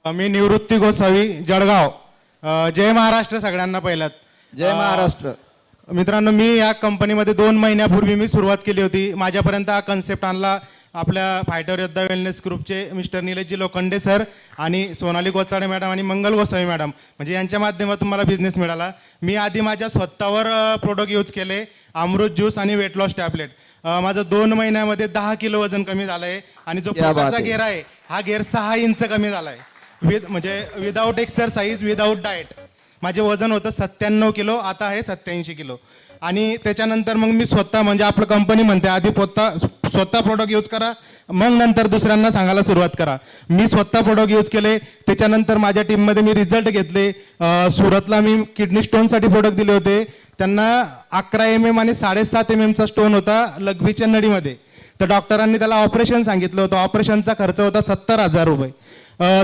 मी निवृत्ती गोसावी जळगाव. जय महाराष्ट्र सगळ्यांना पहिल्यात. जय महाराष्ट्र. मित्रांनो, मी या कंपनीमध्ये 2 महिन्यापूर्वी मी सुरुवात केली होती. माझ्यापर्यंत हा कन्सेप्ट आणला आपल्या फायटर योद्धा वेलनेस ग्रुपचे मिस्टर निलेशजी लोखंडे सर आणि सोनाली गोचाडे मॅडम आणि मंगल गोसावी मॅडम, म्हणजे यांच्या माध्यमातून मला बिझनेस मिळाला. मी आधी माझ्या स्वतःवर प्रोडक्ट यूज केले, अमृत ज्यूस आणि वेट लॉस टॅबलेट. माझं 2 महिन्यामध्ये 10 किलो वजन कमी झालं आहे आणि जो पोटाचा घेर आहे हा घेर 6 इंच कमी झाला आहे. म्हणजे विदाऊट एक्सरसाइज, विदाऊट डाएट. माझे वजन होतं 97 किलो, आता आहे 87 किलो. आणि त्याच्यानंतर मग मी स्वतः, म्हणजे आपलं कंपनी म्हणते आधी स्वतः प्रोडक्ट यूज करा, मग नंतर दुसऱ्यांना सांगायला सुरुवात करा. मी स्वतः प्रोडक्ट यूज केले. त्याच्यानंतर माझ्या टीममध्ये मी रिझल्ट घेतले. सुरतला मी किडनी स्टोनसाठी प्रोडक्ट दिले होते. त्यांना 11 mm आणि 7.5 mm स्टोन होता लघवीच्या नळीमध्ये. तर डॉक्टरांनी त्याला ऑपरेशन सांगितलं होतं. ऑपरेशनचा खर्च होता 70,000 रुपये. तर